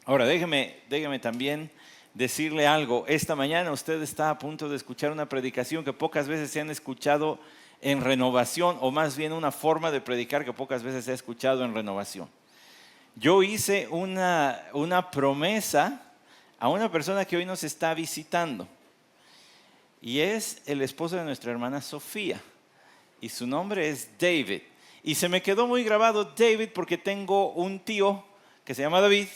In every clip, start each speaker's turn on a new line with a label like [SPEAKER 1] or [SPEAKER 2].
[SPEAKER 1] Ahora, déjeme también decirle algo. Esta mañana usted está a punto de escuchar una predicación que pocas veces se han escuchado en Renovación, o más bien una forma de predicar que pocas veces se ha escuchado en Renovación. Yo hice una promesa a una persona que hoy nos está visitando, y es el esposo de nuestra hermana Sofía, y su nombre es David. Y se me quedó muy grabado David porque tengo un tío que se llama David,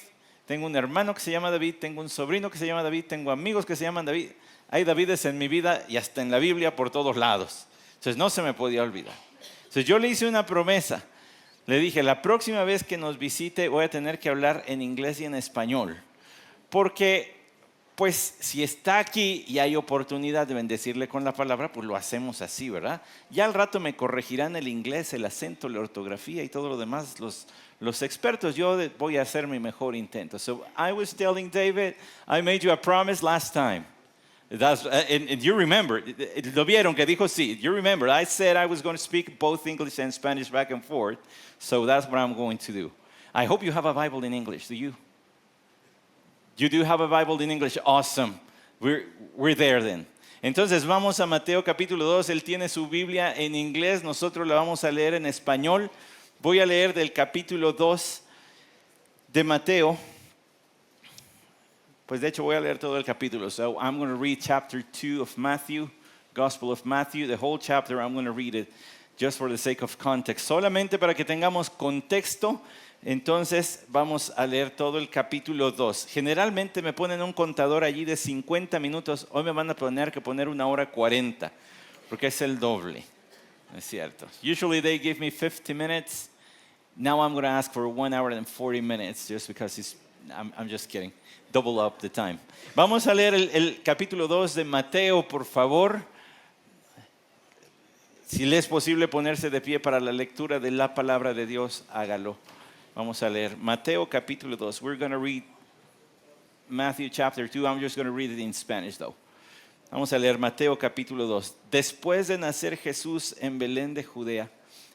[SPEAKER 1] tengo un hermano que se llama David, tengo un sobrino que se llama David, tengo amigos que se llaman David. Hay Davides en mi vida y hasta en la Biblia por todos lados. Entonces no se me podía olvidar. Entonces yo le hice una promesa. Le dije, la próxima vez que nos visite voy a tener que hablar en inglés y en español. Porque, pues, si está aquí y hay oportunidad de bendecirle con la palabra, pues lo hacemos así, ¿verdad? Ya al rato me corregirán el inglés, el acento, la ortografía y todo lo demás los expertos. Yo voy a hacer mi mejor intento. So, I was telling David, I made you a promise last time. And you remember, lo vieron que dijo sí. You remember, I said I was going to speak both English and Spanish back and forth. So that's what I'm going to do. I hope you have a Bible in English. Do you? You do have a Bible in English. Awesome. We're there then. Entonces vamos a Mateo capítulo 2. Él tiene su Biblia en inglés. Nosotros la vamos a leer en español. Voy a leer del capítulo 2 de Mateo. Pues de hecho voy a leer todo el capítulo. So I'm going to read chapter 2 of Matthew, Gospel of Matthew. The whole chapter, I'm going to read it just for the sake of context. Solamente para que tengamos contexto, entonces vamos a leer todo el capítulo 2. Generalmente me ponen un contador allí de 50 minutos. Hoy me van a tener que poner 1:40, porque es el doble. Es cierto. Usually they give me 50 minutes. Now I'm going to ask for 1 hour and 40 minutes just because I'm just kidding. Double up the time. Vamos a leer el capítulo 2 de Mateo, por favor. Si le es posible ponerse de pie para la lectura de la palabra de Dios, hágalo. Vamos a leer Mateo capítulo 2. We're going to read Matthew chapter 2. I'm just going to read it in Spanish though. Vamos a leer Mateo capítulo 2. Después de nacer Jesús en Belén de Judea,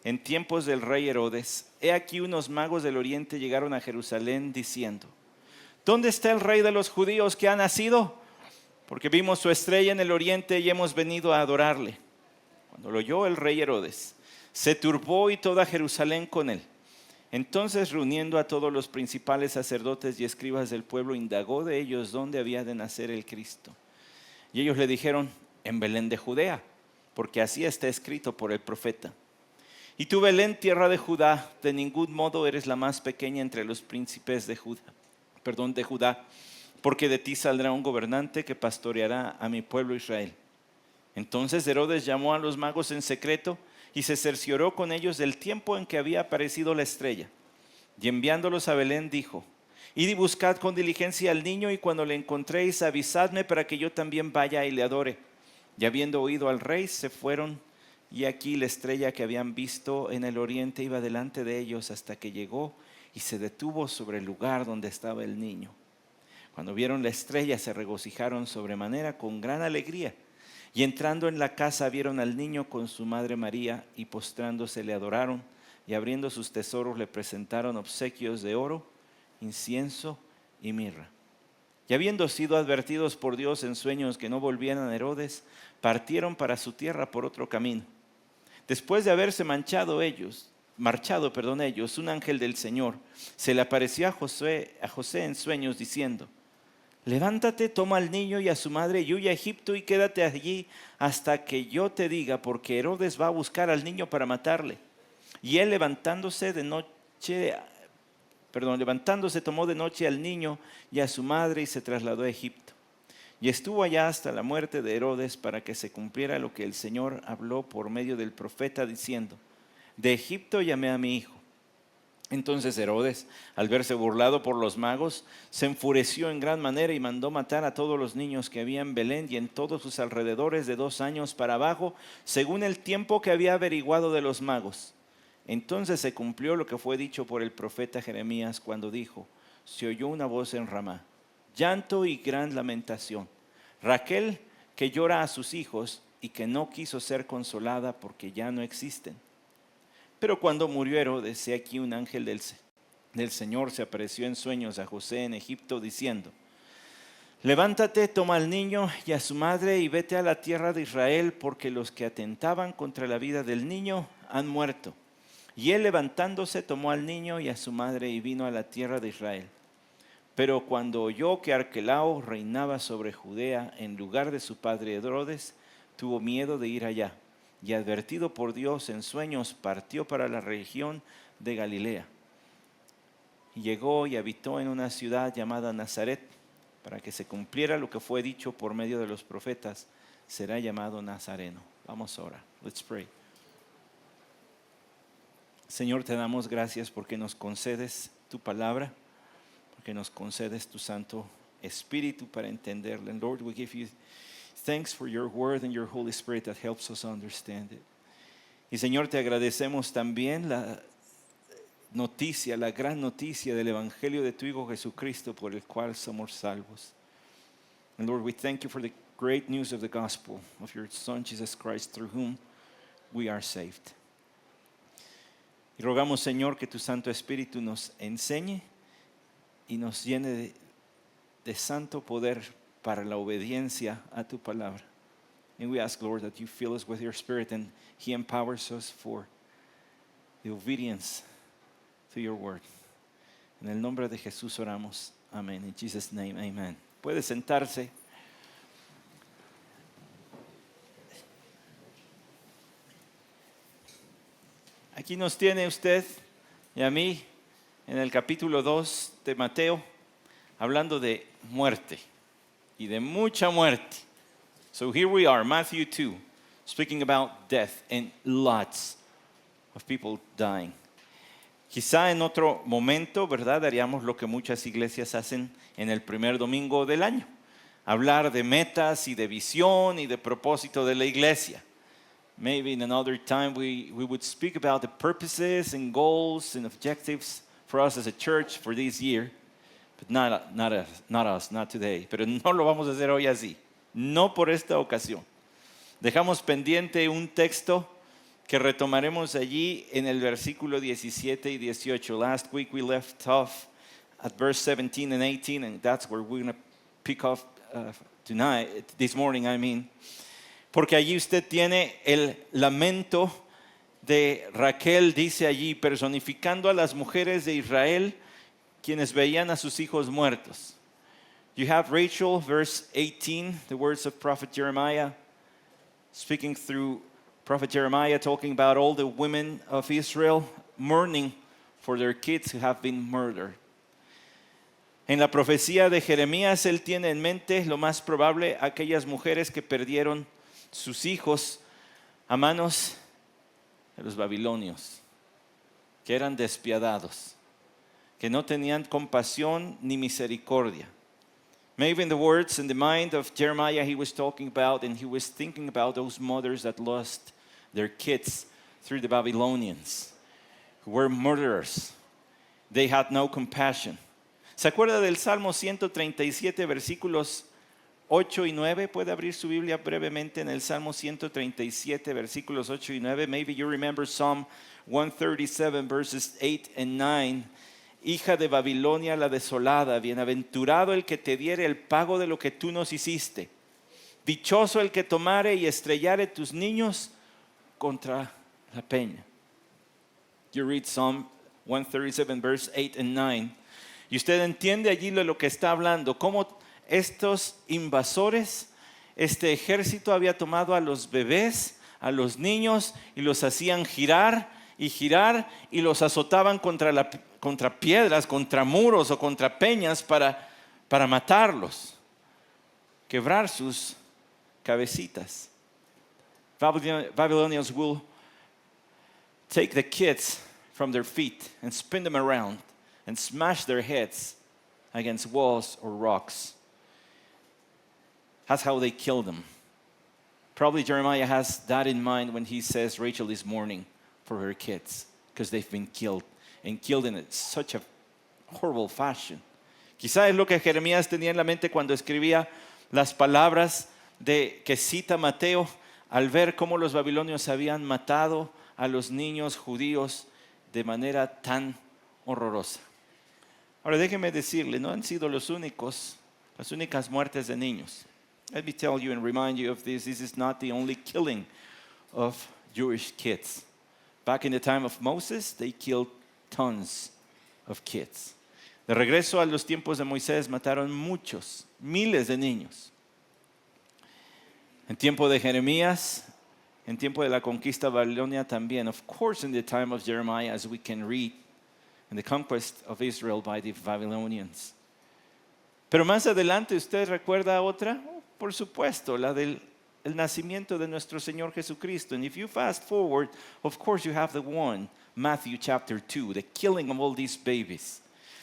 [SPEAKER 1] en tiempos del rey Herodes, he aquí unos magos del oriente llegaron a Jerusalén diciendo: ¿dónde está el rey de los judíos que ha nacido? Porque vimos su estrella en el oriente y hemos venido a adorarle. Cuando lo oyó el rey Herodes, se turbó y toda Jerusalén con él. Entonces, reuniendo a todos los principales sacerdotes y escribas del pueblo, indagó de ellos dónde había de nacer el Cristo. Y ellos le dijeron: en Belén de Judea, porque así está escrito por el profeta. Y tú, Belén, tierra de Judá, de ningún modo eres la más pequeña entre los príncipes de Judá, porque de ti saldrá un gobernante que pastoreará a mi pueblo Israel. Entonces Herodes llamó a los magos en secreto y se cercioró con ellos del tiempo en que había aparecido la estrella. Y enviándolos a Belén dijo: id y buscad con diligencia al niño, y cuando le encontréis avisadme para que yo también vaya y le adore. Y habiendo oído al rey, se fueron, y aquí la estrella que habían visto en el oriente iba delante de ellos hasta que llegó y se detuvo sobre el lugar donde estaba el niño. Cuando vieron la estrella se regocijaron sobremanera con gran alegría. Y entrando en la casa vieron al niño con su madre María, y postrándose le adoraron, y abriendo sus tesoros le presentaron obsequios de oro, incienso y mirra. Y habiendo sido advertidos por Dios en sueños que no volvieran a Herodes, partieron para su tierra por otro camino. Después de haberse marchado ellos, un ángel del Señor se le apareció a José en sueños diciendo: levántate, toma al niño y a su madre y huye a Egipto y quédate allí hasta que yo te diga, porque Herodes va a buscar al niño para matarle. Y él levantándose tomó de noche al niño y a su madre y se trasladó a Egipto. Y estuvo allá hasta la muerte de Herodes, para que se cumpliera lo que el Señor habló por medio del profeta diciendo: de Egipto llamé a mi hijo. Entonces Herodes, al verse burlado por los magos, se enfureció en gran manera y mandó matar a todos los niños que había en Belén y en todos sus alrededores de 2 años para abajo, según el tiempo que había averiguado de los magos. Entonces se cumplió lo que fue dicho por el profeta Jeremías cuando dijo: se oyó una voz en Ramá, llanto y gran lamentación, Raquel que llora a sus hijos y que no quiso ser consolada porque ya no existen. Pero cuando murió Herodes, he aquí un ángel del Señor se apareció en sueños a José en Egipto diciendo: levántate, toma al niño y a su madre y vete a la tierra de Israel, porque los que atentaban contra la vida del niño han muerto. Y él, levantándose, tomó al niño y a su madre y vino a la tierra de Israel. Pero cuando oyó que Arquelao reinaba sobre Judea en lugar de su padre Herodes, tuvo miedo de ir allá, y advertido por Dios en sueños, partió para la región de Galilea. Y llegó y habitó en una ciudad llamada Nazaret, para que se cumpliera lo que fue dicho por medio de los profetas: será llamado Nazareno. Vamos ahora. Let's pray. Señor, te damos gracias porque nos concedes tu palabra, porque nos concedes tu Santo Espíritu para entenderla. And Lord, we give you thanks for your word and your Holy Spirit that helps us understand it. Y Señor, te agradecemos también la noticia, la gran noticia del Evangelio de tu Hijo Jesucristo, por el cual somos salvos. And Lord, we thank you for the great news of the gospel of your Son Jesus Christ, through whom we are saved. Y rogamos, Señor, que tu Santo Espíritu nos enseñe y nos llene de santo poder para la obediencia a tu palabra. And we ask, Lord, that you fill us with your Spirit and he empowers us for the obedience to your word. En el nombre de Jesús oramos. Amén. In Jesus' name, amen. Puede sentarse. Aquí nos tiene usted y a mí en el capítulo 2 de Mateo, hablando de muerte y de mucha muerte. So here we are, Matthew 2, speaking about death and lots of people dying. Quizá en otro momento, ¿verdad?, haríamos lo que muchas iglesias hacen en el primer domingo del año: hablar de metas y de visión y de propósito de la iglesia. Maybe in another time we would speak about the purposes and goals and objectives for us as a church for this year. But not today. Pero no lo vamos a hacer hoy así. No por esta ocasión. Dejamos pendiente un texto que retomaremos allí en el versículo 17 y 18. Last week we left off at verse 17 and 18, and that's where we're going to pick up this morning, Porque allí usted tiene el lamento de Raquel, dice allí, personificando a las mujeres de Israel, quienes veían a sus hijos muertos. You have Rachel, verse 18, the words of prophet Jeremiah, speaking through prophet Jeremiah, talking about all the women of Israel mourning for their kids who have been murdered. En la profecía de Jeremías, él tiene en mente lo más probable aquellas mujeres que perdieron sus hijos a manos de los babilonios, que eran despiadados, que no tenían compasión ni misericordia. Maybe in the words in the mind of Jeremiah he was talking about, and he was thinking about those mothers that lost their kids through the Babylonians, who were murderers. They had no compassion. ¿Se acuerda del Salmo 137, versículos 8 y 9? Puede abrir su Biblia brevemente en el Salmo 137, versículos 8 y 9. Maybe you remember Psalm 137, verses 8 and 9. Hija de Babilonia la desolada, bienaventurado el que te diere el pago de lo que tú nos hiciste. Dichoso el que tomare y estrellare tus niños contra la peña. You read Psalm 137, verse 8 and 9. Y usted entiende allí de lo que está hablando, cómo estos invasores, este ejército había tomado a los bebés, a los niños, y los hacían girar y los azotaban contra piedras, contra muros o contra peñas para matarlos, quebrar sus cabecitas. Babylonians will take the kids from their feet and spin them around and smash their heads against walls or rocks. That's how they kill them. Probably Jeremiah has that in mind when he says Rachel is mourning for her kids, because they've been killed, and killed in such a horrible fashion. Quizá es lo que Jeremías tenía en la mente cuando escribía las palabras que cita Mateo, al ver cómo los babilonios habían matado a los niños judíos de manera tan horrorosa. Ahora déjeme decirle, no han sido las únicas muertes de niños. Let me tell you and remind you of this. This is not the only killing of Jewish kids. Back in the time of Moses, they killed tons of kids. De regreso a los tiempos de Moisés, mataron miles de niños. En tiempo de Jeremías, en tiempo de la conquista de Babilonia también. Of course, in the time of Jeremiah, as we can read, in the conquest of Israel by the Babylonians. Pero más adelante, ¿usted recuerda otra? Por supuesto, la del nacimiento de nuestro Señor Jesucristo. And if you fast forward, of course you have the one, Matthew chapter 2, the killing of all these babies.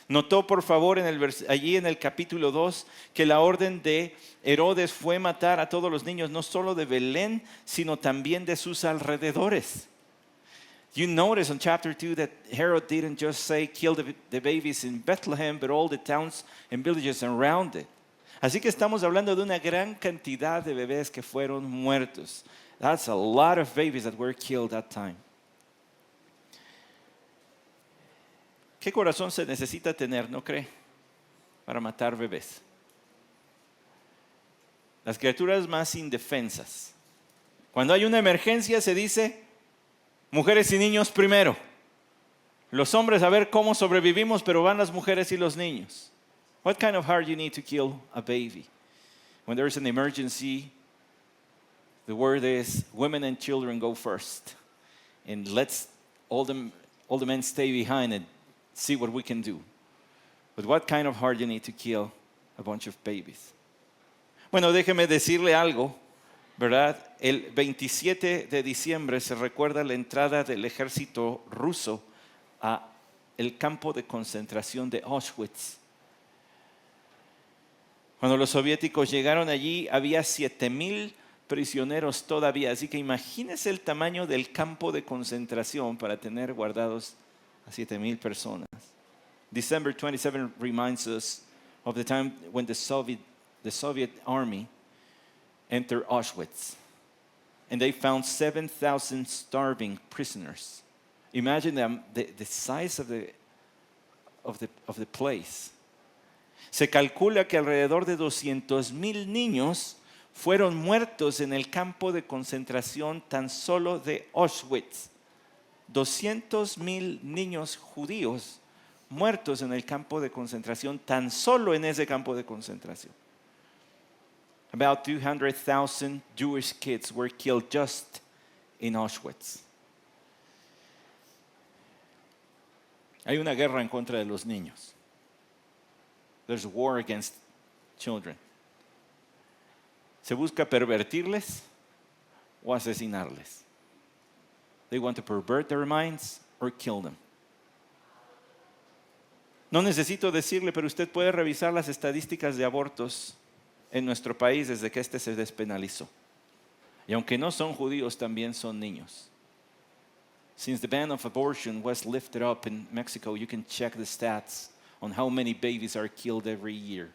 [SPEAKER 1] Notó por favor allí en el capítulo 2 que la orden de Herodes fue matar a todos los niños, no solo de Belén, sino también de sus alrededores. You notice in chapter 2 that Herod didn't just say kill the babies in Bethlehem, but all the towns and villages around it. Así que estamos hablando de una gran cantidad de bebés que fueron muertos. That's a lot of babies that were killed that time. ¿Qué corazón se necesita tener, no cree, para matar bebés? Las criaturas más indefensas. Cuando hay una emergencia se dice, mujeres y niños primero. Los hombres a ver cómo sobrevivimos, pero van las mujeres y los niños. What kind of heart you need to kill a baby? When there's an emergency, the word is women and children go first. And let's all the men stay behind and see what we can do. But what kind of heart you need to kill a bunch of babies? Bueno, déjeme decirle algo, ¿verdad? El 27 de diciembre se recuerda la entrada del ejército ruso a el campo de concentración de Auschwitz. Cuando los soviéticos llegaron allí, había 7,000 prisioneros todavía. Así que imagínese el tamaño del campo de concentración para tener guardados a 7,000 personas. December 27 reminds us of the time when the Soviet army entered Auschwitz. And they found 7,000 starving prisoners. Imagine the size of the place. Se calcula que alrededor de 200,000 niños fueron muertos en el campo de concentración tan solo de Auschwitz. 200,000 niños judíos muertos en el campo de concentración, tan solo en ese campo de concentración. About 200,000 Jewish kids were killed just in Auschwitz. Hay una guerra en contra de los niños. There's a war against children. Se busca pervertirles o asesinarles. They want to pervert their minds or kill them. No necesito decirle, pero usted puede revisar las estadísticas de abortos en nuestro país desde que este se despenalizó. Y aunque no son judíos, también son niños. Since the ban of abortion was lifted up in Mexico, you can check the stats on how many babies are killed every year.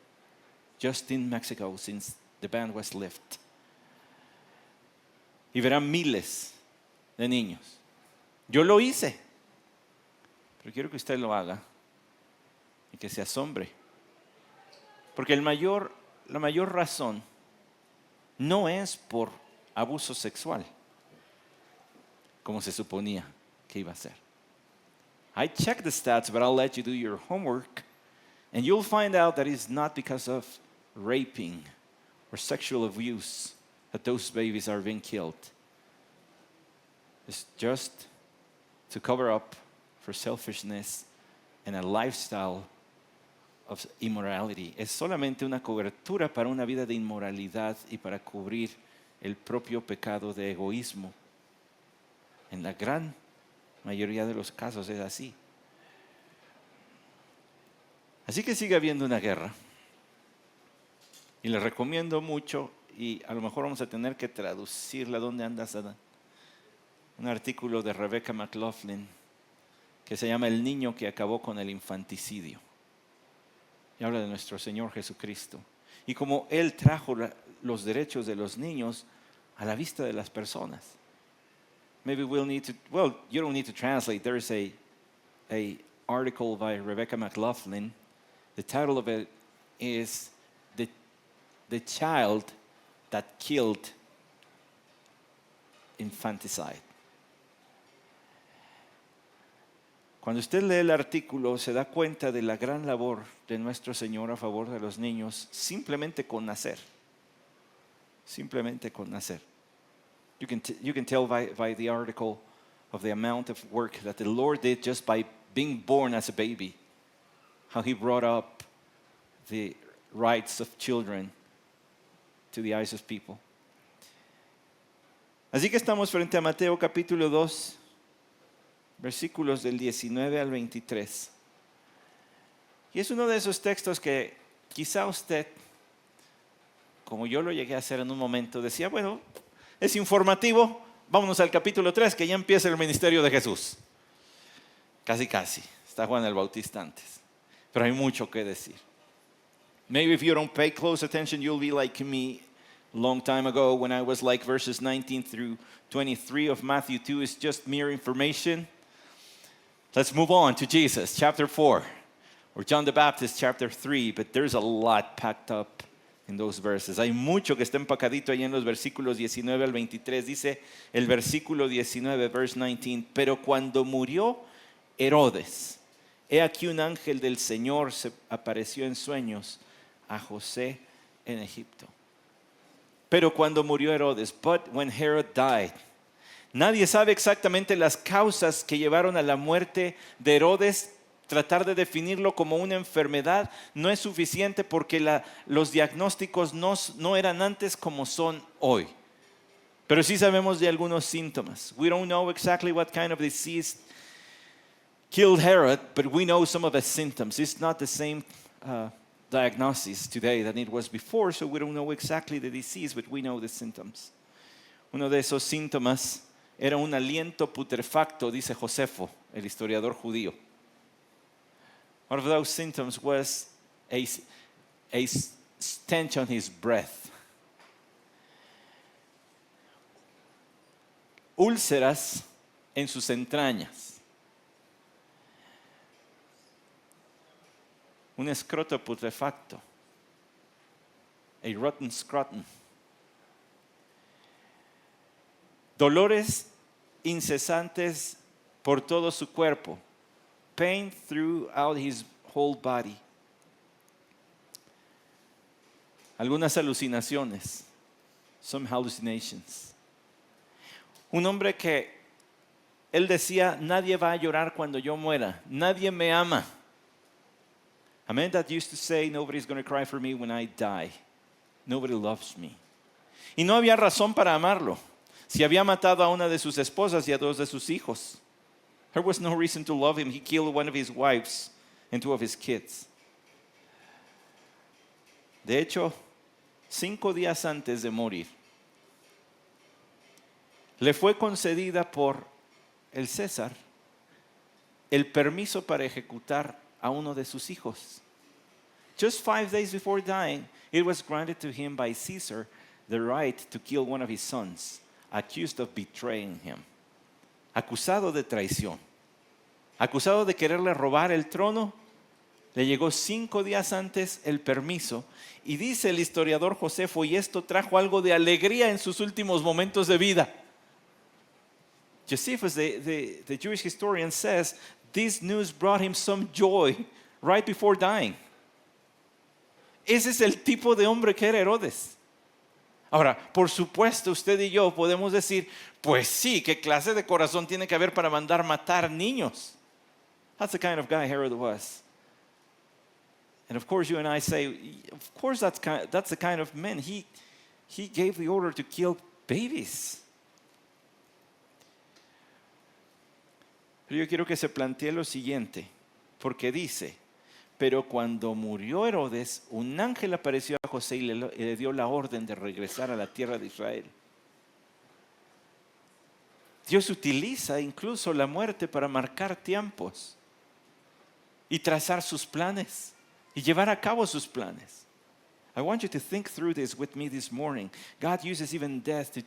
[SPEAKER 1] Just in Mexico, since the ban was lifted. Y verán miles de niños. Yo lo hice, pero quiero que usted lo haga y que se asombre. Porque la mayor razón no es por abuso sexual, como se suponía que iba a ser. I checked the stats, but I'll let you do your homework, and you'll find out that it's not because of raping or sexual abuse that those babies are being killed. It's just to cover up for selfishness and a lifestyle of immorality. Es solamente una cobertura para una vida de inmoralidad y para cubrir el propio pecado de egoísmo. En la gran mayoría de los casos es así. Así que sigue habiendo una guerra. Y le recomiendo mucho, y a lo mejor vamos a tener que traducirla. ¿Dónde andas, Adán? Un artículo de Rebecca McLaughlin que se llama El niño que acabó con el infanticidio. Y habla de nuestro Señor Jesucristo. Y como Él trajo los derechos de los niños a la vista de las personas. Maybe we'll need to, well, you don't need to translate. There's a article by Rebecca McLaughlin The title of it is The Child That Killed Infanticide. Cuando usted lee el artículo, se da cuenta de la gran labor de nuestro Señor a favor de los niños simplemente con nacer. Simplemente con nacer. You can tell by the article of the amount of work that the Lord did just by being born as a baby. How he brought up the rights of children to the eyes of people. Así que estamos frente a Mateo capítulo 2, versículos del 19 al 23. Y es uno de esos textos que quizá usted, como yo lo llegué a hacer en un momento, decía, bueno, es informativo, vámonos al capítulo 3, que ya empieza el ministerio de Jesús. Casi, está Juan el Bautista antes. Pero hay mucho que decir. Maybe if you don't pay close attention, you'll be like me a long time ago when I was like verses 19 through 23 of Matthew 2 is just mere information. Let's move on to Jesus, chapter 4, or John the Baptist, chapter 3, but there's a lot packed up in those verses. Hay mucho que está empacadito ahí en los versículos 19 al 23. Dice el versículo 19, verse 19, pero cuando murió Herodes, he aquí un ángel del Señor se apareció en sueños a José en Egipto. Pero cuando murió Herodes, but when Herod died, nadie sabe exactamente las causas que llevaron a la muerte de Herodes. Tratar de definirlo como una enfermedad no es suficiente porque los diagnósticos no eran antes como son hoy. Pero sí sabemos de algunos síntomas. We don't know exactly what kind of disease killed Herod, but we know some of the symptoms. It's not the same diagnosis today than it was before, so we don't know exactly the disease, but we know the symptoms. Uno de esos síntomas era un aliento putrefacto, dice Josefo, el historiador judío. One of those symptoms was a stench on his breath. Úlceras en sus entrañas. Un escroto putrefacto. A rotten scrotum. Dolores incesantes por todo su cuerpo. Pain throughout his whole body. Algunas alucinaciones. Some hallucinations. Un hombre que él decía, nadie va a llorar cuando yo muera. Nadie me ama. A man that used to say, nobody's going to cry for me when I die. Nobody loves me. Y no había razón para amarlo. Si había matado a una de sus esposas y a dos de sus hijos. There was no reason to love him. He killed one of his wives and two of his kids. De hecho, 5 días antes de morir, le fue concedida por el César el permiso para ejecutar a uno de sus hijos. Just 5 days before dying, it was granted to him by Caesar the right to kill one of his sons, accused of betraying him. Acusado de traición, acusado de quererle robar el trono, le llegó 5 días antes el permiso. Y dice el historiador Josefo, y esto trajo algo de alegría en sus últimos momentos de vida. Josephus, the Jewish historian, says, this news brought him some joy right before dying. Ese es el tipo de hombre que era Herodes. Ahora, por supuesto, usted y yo podemos decir, pues sí, ¿qué clase de corazón tiene que haber para mandar matar niños? That's the kind of guy Herod was. And of course, you and I say, of course, that's the kind of man. He gave the order to kill babies. Pero yo quiero que se plantee lo siguiente, porque dice, pero cuando murió Herodes, un ángel apareció a José y le dio la orden de regresar a la tierra de Israel. Dios utiliza incluso la muerte para marcar tiempos y trazar sus planes y llevar a cabo sus planes. I want you to think through this with me this morning. God uses even death to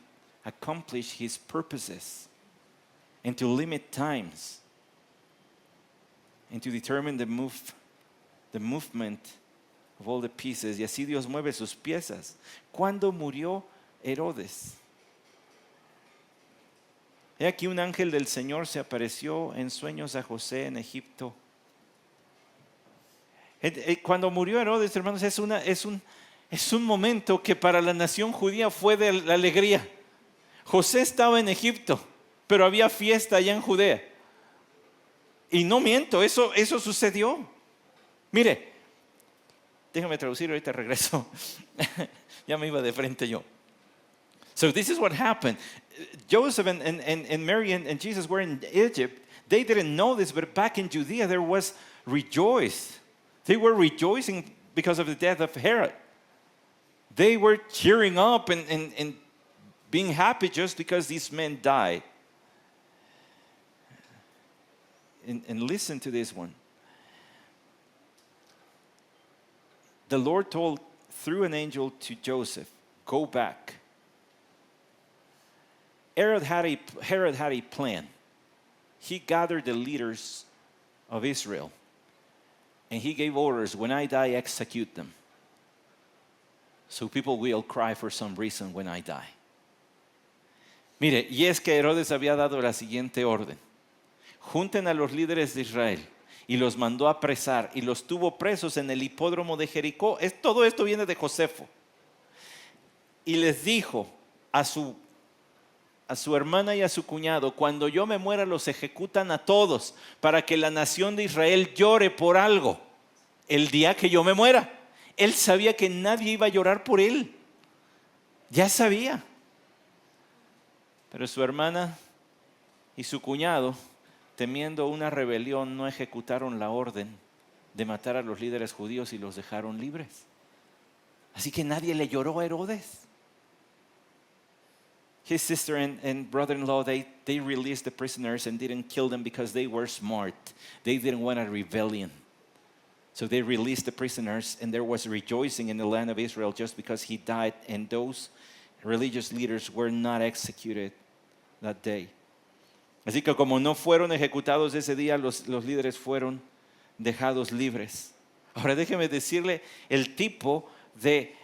[SPEAKER 1] accomplish his purposes and to limit times and to determine the move the movement of all the pieces. Y así Dios mueve sus piezas. ¿Cuándo murió Herodes? He aquí un ángel del Señor se apareció en sueños a José en Egipto. Cuando murió Herodes, hermanos, es un momento que para la nación judía fue de la alegría. José estaba en Egipto, pero había fiesta allá en Judea. Y no miento, eso sucedió. Mire, déjame traducir, ahorita regreso. Ya me iba de frente yo. So this is what happened. Joseph and Mary and Jesus were in Egypt. They didn't know this, but back in Judea there was rejoice. They were rejoicing because of the death of Herod. They were cheering up and being happy just because these men died. And listen to this one. The Lord told through an angel to Joseph, go back. Herod had a plan. He gathered the leaders of Israel. And he gave orders, when I die, execute them. So people will cry for some reason when I die. Mire, y es que Herodes había dado la siguiente orden. Junten a los líderes de Israel. Y los mandó a apresar y los tuvo presos en el hipódromo de Jericó. Todo esto viene de Josefo. Y les dijo a su hermana y a su cuñado, cuando yo me muera los ejecutan a todos para que la nación de Israel llore por algo el día que yo me muera. Él sabía que nadie iba a llorar por él. Ya sabía. Pero su hermana y su cuñado, temiendo una rebelión, no ejecutaron la orden de matar a los líderes judíos y los dejaron libres. Así que nadie le lloró a Herodes. His sister and brother-in-law, they released the prisoners and didn't kill them because they were smart. They didn't want a rebellion. So they released the prisoners, and there was rejoicing in the land of Israel just because he died, and those religious leaders were not executed that day. Así que como no fueron ejecutados ese día, los líderes fueron dejados libres. Ahora déjeme decirle el tipo de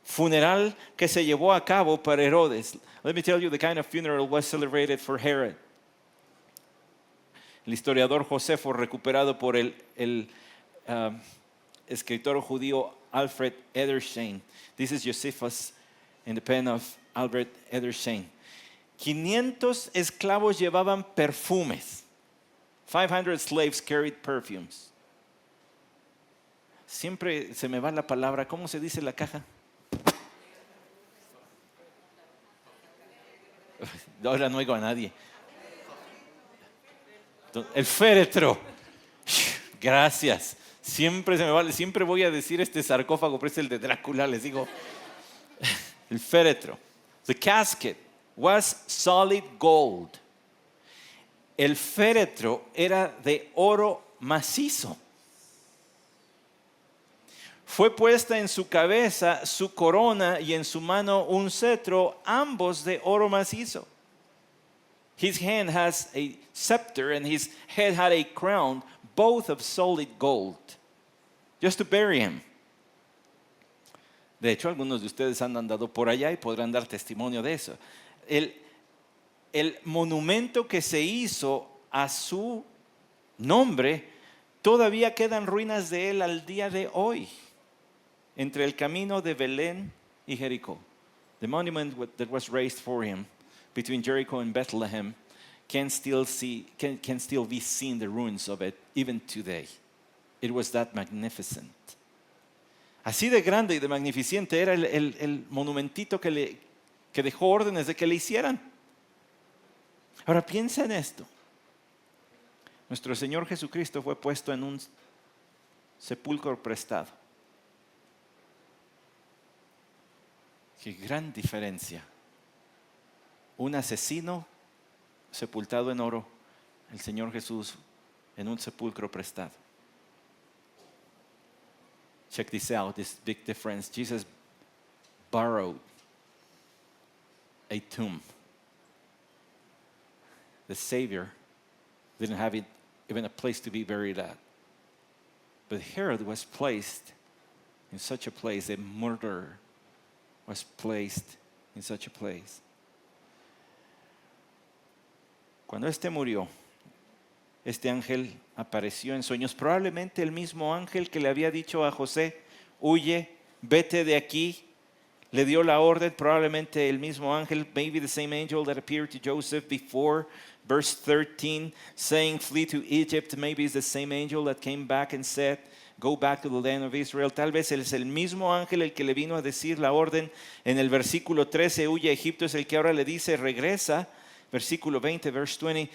[SPEAKER 1] funeral que se llevó a cabo para Herodes. Let me tell you the kind of funeral was celebrated for Herod. El historiador Josefo, recuperado por el escritor judío Alfred Edersheim. This is Josephus in the pen of Albert Edersheim. 500 esclavos llevaban perfumes. 500 slaves carried perfumes. Siempre se me va la palabra. ¿Cómo se dice la caja? Ahora no oigo a nadie. El féretro. Gracias. Siempre se me va. Siempre voy a decir este sarcófago, pero es el de Drácula. Les digo. El féretro. The casket was solid gold. El féretro era de oro macizo. Fue puesta en su cabeza su corona y en su mano un cetro, ambos de oro macizo. His hand has a scepter and his head had a crown, both of solid gold, just to bury him. De hecho, algunos de ustedes han andado por allá y podrán dar testimonio de eso. El monumento que se hizo a su nombre todavía quedan ruinas de él al día de hoy, entre el camino de Belén y Jericó. The monument that was raised for him between Jericho and Bethlehem can still be seen, the ruins of it even today. It was that magnificent. Así de grande y de magnificente era el monumentito que dejó órdenes de que le hicieran. Ahora piensa en esto. Nuestro Señor Jesucristo fue puesto en un sepulcro prestado. Qué gran diferencia. Un asesino sepultado en oro, el Señor Jesús en un sepulcro prestado. Check this out, this big difference. Jesus borrowed a tomb. The Savior didn't have even a place to be buried at. But Herod was placed in such a place, a murderer was placed in such a place. Cuando este murió, este ángel apareció en sueños, probablemente el mismo ángel que le había dicho a José, huye, vete de aquí, le dio la orden, probablemente el mismo ángel, maybe the same angel that appeared to Joseph before, verse 13, saying, flee to Egypt, maybe it's the same angel that came back and said, go back to the land of Israel. Tal vez es el mismo ángel el que le vino a decir la orden en el versículo 13, huye a Egipto, es el que ahora le dice, regresa. Versículo 20, verse 20,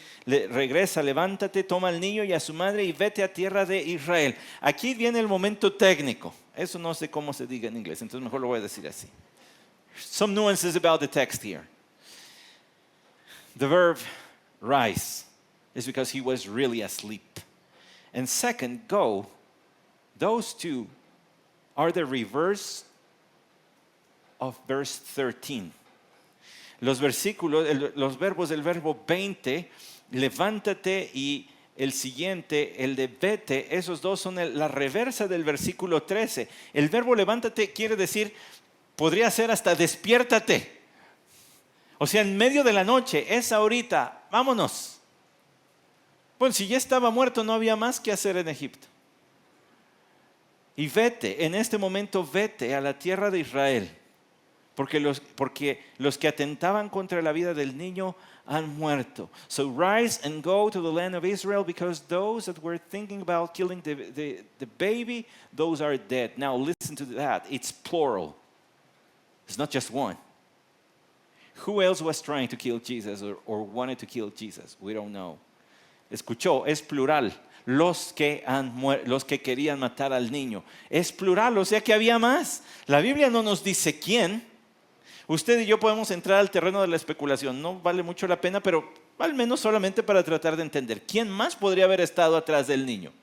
[SPEAKER 1] regresa, levántate, toma al niño y a su madre y vete a tierra de Israel. Aquí viene el momento técnico. Eso no sé cómo se diga en inglés, entonces mejor lo voy a decir así. Some nuances about the text here. The verb rise is because he was really asleep. And second, go, those two are the reverse of verse 13. Los verbos del verbo 20, levántate, y el siguiente, el de vete, esos dos son la reversa del versículo 13. El verbo levántate quiere decir, podría ser hasta despiértate. O sea, en medio de la noche, es ahorita, vámonos. Bueno, si ya estaba muerto, no había más que hacer en Egipto. Y vete, en este momento vete a la tierra de Israel. Porque los que atentaban contra la vida del niño han muerto. So rise and go to the land of Israel, because those that were thinking about killing the baby, those are dead. Now listen to that. It's plural. It's not just one. Who else was trying to kill Jesus or wanted to kill Jesus? We don't know. Escuchó, es plural. Los que querían matar al niño. Es plural, o sea que había más. La Biblia no nos dice quién. Usted y yo podemos entrar al terreno de la especulación. No vale mucho la pena, pero al menos solamente para tratar de entender. ¿Quién más podría haber estado atrás del niño?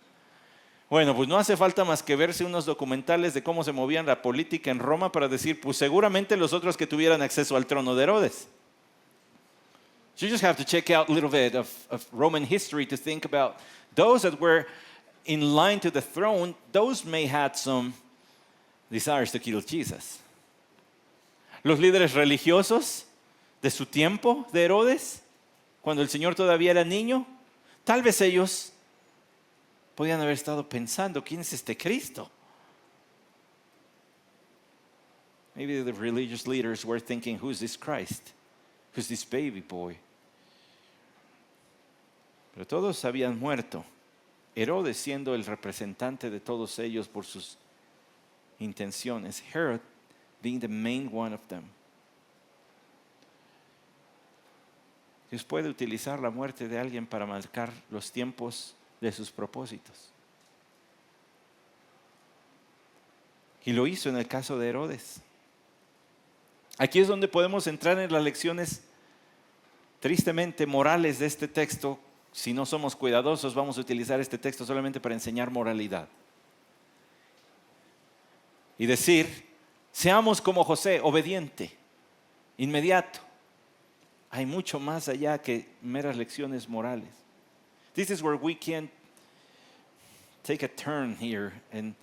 [SPEAKER 1] Bueno, pues no hace falta más que verse unos documentales de cómo se movían la política en Roma para decir, pues seguramente los otros que tuvieran acceso al trono de Herodes. You just have to check out a little bit of Roman history to think about those that were in line to the throne. Those may have some desires to kill Jesus. Los líderes religiosos de su tiempo, de Herodes, cuando el Señor todavía era niño, tal vez ellos podían haber estado pensando, ¿quién es este Cristo? Maybe the religious leaders were thinking, who's this Christ? Who's this baby boy? Pero todos habían muerto. Herodes siendo el representante de todos ellos por sus intenciones. Herod being the main one of them. Dios puede utilizar la muerte de alguien para marcar los tiempos de sus propósitos. Y lo hizo en el caso de Herodes. Aquí es donde podemos entrar en las lecciones tristemente morales de este texto. Si no somos cuidadosos, vamos a utilizar este texto solamente para enseñar moralidad. Y decir, seamos como José, obediente, inmediato. Hay mucho más allá que meras lecciones morales. This is where we can take a turn here and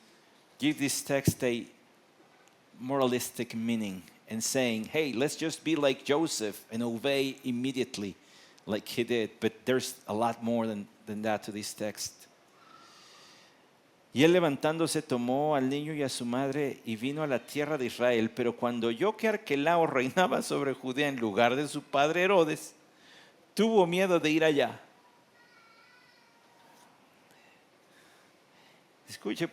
[SPEAKER 1] give this text a moralistic meaning and saying, hey, let's just be like Joseph and obey immediately like he did. But there's a lot more than that to this text. Y él levantándose tomó al niño y a su madre y vino a la tierra de Israel. Pero cuando oyó que Arquelao reinaba sobre Judea en lugar de su padre Herodes, tuvo miedo de ir allá. Escuche,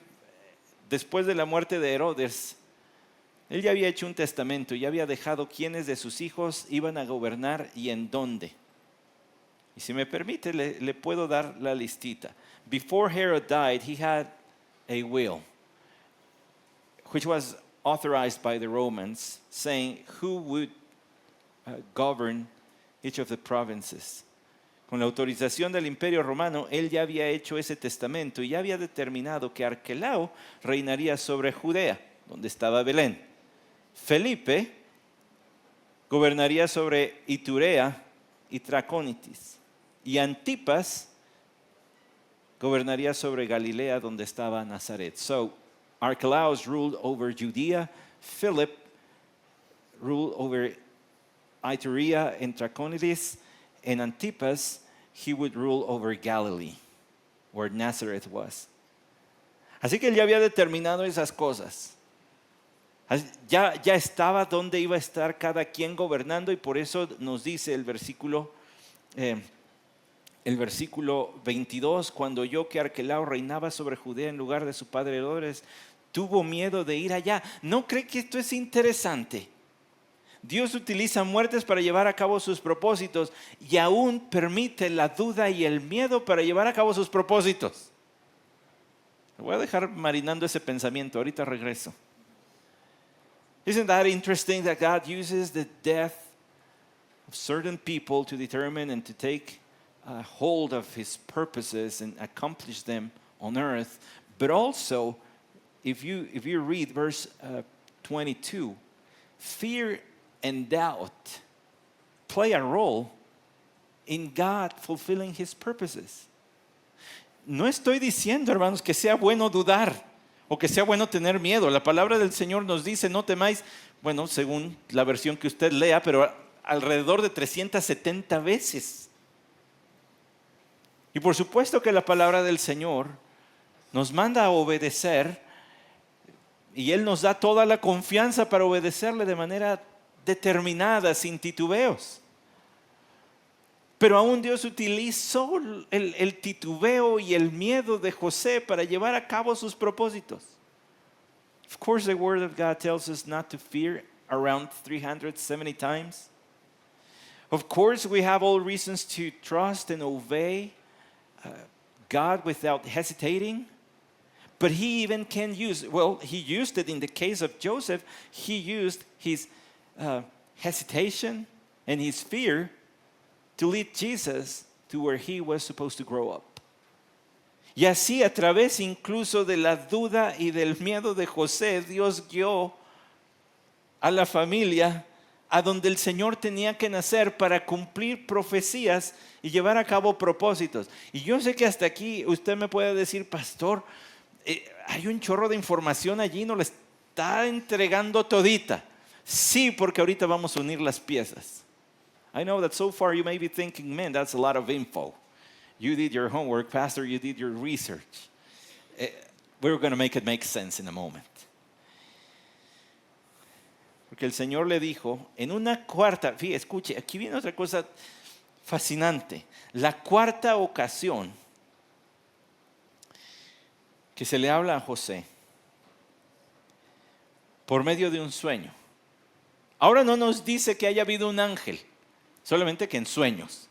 [SPEAKER 1] después de la muerte de Herodes, él ya había hecho un testamento, ya había dejado quiénes de sus hijos iban a gobernar y en dónde. Y si me permite, le puedo dar la listita. Before Herod died, he had a will, which was authorized by the Romans, saying who would govern each of the provinces. Con la autorización del Imperio Romano, él ya había hecho ese testamento y ya había determinado que Arquelao reinaría sobre Judea, donde estaba Belén. Felipe gobernaría sobre Iturea y Tracónitis. Y Antipas gobernaría sobre Galilea donde estaba Nazaret. So Archelaus ruled over Judea, Philip ruled over Iturea and Trachonitis, and Antipas he would rule over Galilee, where Nazareth was. Así que él ya había determinado esas cosas. Ya estaba donde iba a estar cada quien gobernando, y por eso nos dice el versículo 22, cuando oyó que Arquelao reinaba sobre Judea en lugar de su padre Herodes, tuvo miedo de ir allá. ¿No cree que esto es interesante? Dios utiliza muertes para llevar a cabo sus propósitos, y aún permite la duda y el miedo para llevar a cabo sus propósitos. Voy a dejar marinando ese pensamiento, ahorita regreso. Isn't that interesting that God uses the death of certain people to determine and to take hold of his purposes and accomplish them on earth? But also, if you read verse 22, fear and doubt play a role in God fulfilling his purposes. No estoy diciendo, hermanos, que sea bueno dudar o que sea bueno tener miedo. La palabra del Señor nos dice, no temáis, bueno, según la versión que usted lea, pero alrededor de 370 veces. Y por supuesto que la palabra del Señor nos manda a obedecer, y Él nos da toda la confianza para obedecerle de manera determinada, sin titubeos. Pero aún Dios utilizó el titubeo y el miedo de José para llevar a cabo sus propósitos. Of course, the word of God tells us not to fear around 370 times. Of course, we have all reasons to trust and obey God without hesitating. But he even can use, he used it in the case of Joseph. He used his hesitation and his fear to lead Jesus to where he was supposed to grow up. Y así, a través incluso de la duda y del miedo de José, Dios guió a la familia a donde el Señor tenía que nacer para cumplir profecías y llevar a cabo propósitos. Y yo sé que hasta aquí usted me puede decir, pastor, hay un chorro de información allí, no le está entregando todita. Sí, porque ahorita vamos a unir las piezas. I know that so far you may be thinking, man, that's a lot of info. You did your homework, Pastor, you did your research. We're going to make it make sense in a moment. Porque el Señor le dijo, en una cuarta, fíjate, escuche, aquí viene otra cosa fascinante. La cuarta ocasión que se le habla a José por medio de un sueño. Ahora no nos dice que haya habido un ángel, solamente que en sueños.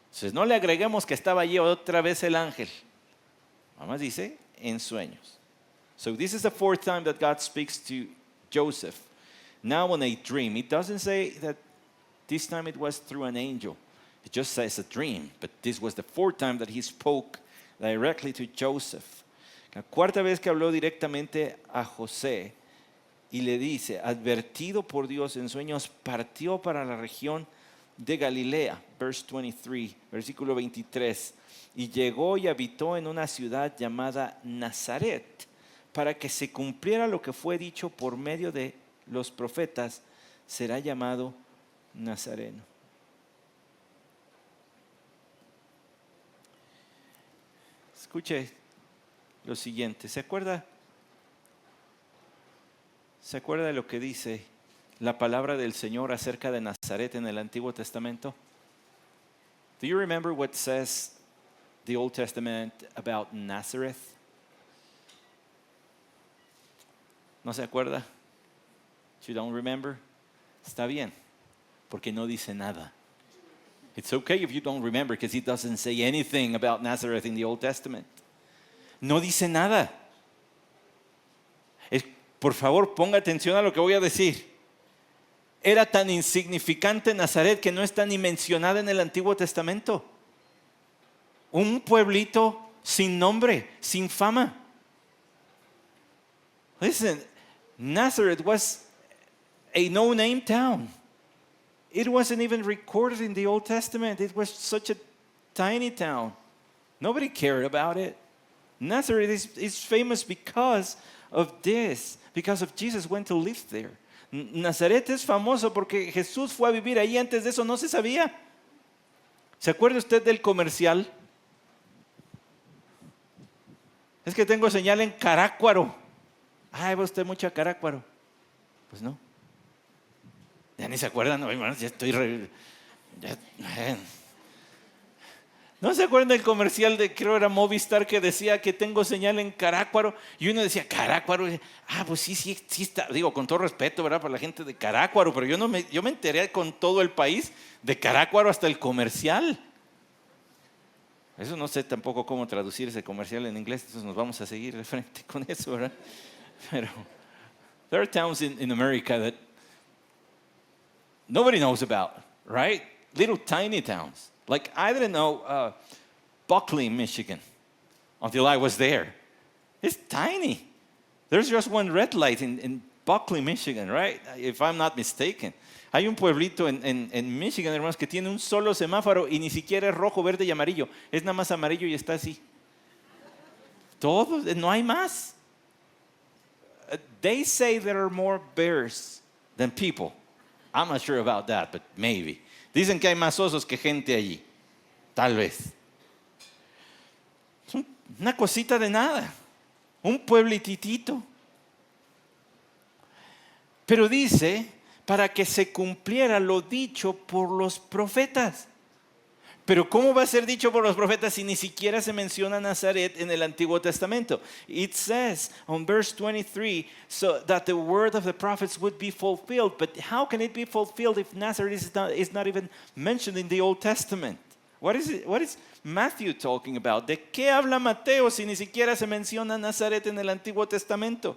[SPEAKER 1] Entonces no le agreguemos que estaba allí otra vez el ángel. Nada más dice en sueños. So this is the fourth time that God speaks to Joseph. Now in a dream. It doesn't say that this time it was through an angel. It just says a dream. But this was the fourth time that he spoke directly to Joseph. La cuarta vez que habló directamente a José y le dice, advertido por Dios en sueños, partió para la región de Galilea, verse 23, versículo 23, y llegó y habitó en una ciudad llamada Nazaret, para que se cumpliera lo que fue dicho por medio de los profetas, será llamado Nazareno. Escuche lo siguiente, ¿se acuerda de lo que dice la palabra del Señor acerca de Nazaret en el Antiguo Testamento? Do you remember what says the Old Testament about Nazareth? ¿No se acuerda? You don't remember? Está bien, porque no dice nada. It's okay if you don't remember, because it doesn't say anything about Nazareth in the Old Testament. No dice nada. Por favor, ponga atención a lo que voy a decir. Era tan insignificante Nazaret que no está ni mencionada en el Antiguo Testamento. Un pueblito sin nombre, sin fama. Listen, Nazareth was a no-name town. It wasn't even recorded in the Old Testament. It was such a tiny town. Nobody cared about it. Nazareth is famous because of this, because of Jesus went to live there. Nazaret es famoso porque Jesús fue a vivir ahí. Antes de eso no se sabía. ¿Se acuerda usted del comercial? Es que tengo señal en Carácuaro. Ay, va usted mucho a Carácuaro. Pues no. Ya ni se acuerdan. No, hermanos, ya estoy... ¿No se acuerdan del comercial de, creo era Movistar, que decía que tengo señal en Carácuaro? Y uno decía, Carácuaro. Pues sí está. Digo, con todo respeto, ¿verdad? Para la gente de Carácuaro. Pero yo me enteré con todo el país, de Carácuaro hasta el comercial. Eso no sé tampoco cómo traducir ese comercial en inglés. Entonces nos vamos a seguir de frente con eso, ¿verdad? Pero there are towns in America that nobody knows about, right? Little tiny towns. Like, I didn't know Buckley, Michigan, until I was there. It's tiny. There's just one red light in Buckley, Michigan, right? If I'm not mistaken. Hay un pueblito en Michigan, hermanos, que tiene un solo semáforo y ni siquiera es rojo, verde y amarillo. Es nada más amarillo y está así. Todo, no hay más. They say there are more bears than people. I'm not sure about that, but maybe. Dicen que hay más osos que gente allí. Tal vez. Es una cosita de nada. Un pueblititito. Pero dice, para que se cumpliera lo dicho por los profetas. Pero ¿cómo va a ser dicho por los profetas si ni siquiera se menciona Nazaret en el Antiguo Testamento? It says on verse 23, so that the word of the prophets would be fulfilled. But how can it be fulfilled if Nazareth is not even mentioned in the Old Testament? What is Matthew talking about? ¿De qué habla Mateo si ni siquiera se menciona Nazaret en el Antiguo Testamento?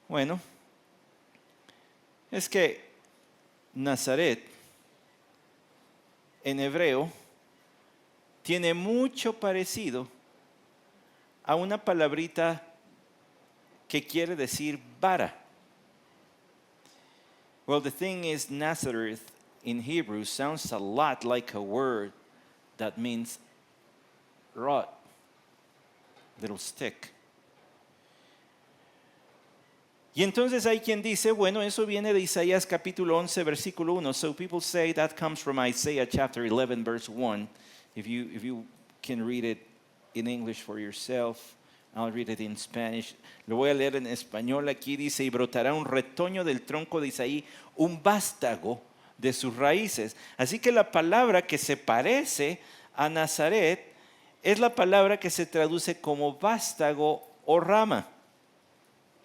[SPEAKER 1] Bueno, es que Nazaret en hebreo tiene mucho parecido a una palabrita que quiere decir vara. Well, the thing is, Nazareth in Hebrew sounds a lot like a word that means rod, little stick. Y entonces hay quien dice, bueno, eso viene de Isaías capítulo 11, versículo 1. So people say that comes from Isaiah chapter 11, verse 1. If you can read it in English for yourself, I'll read it in Spanish. Lo voy a leer en español. Aquí dice, y brotará un retoño del tronco de Isaí, un vástago de sus raíces. Así que la palabra que se parece a Nazaret es la palabra que se traduce como vástago o rama.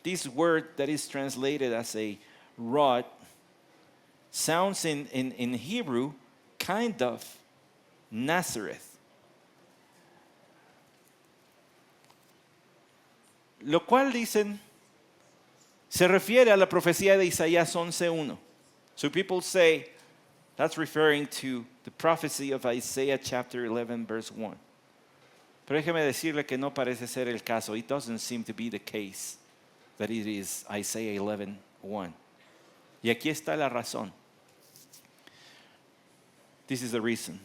[SPEAKER 1] This word that is translated as a rod sounds in Hebrew kind of Nazareth. Lo cual dicen se refiere a la profecía de Isaías 11:1. So people say that's referring to the prophecy of Isaiah chapter 11 verse 1. Pero déjeme decirle que no parece ser el caso. It doesn't seem to be the case that it is Isaiah 11:1. Y aquí está la razón. This is the reason.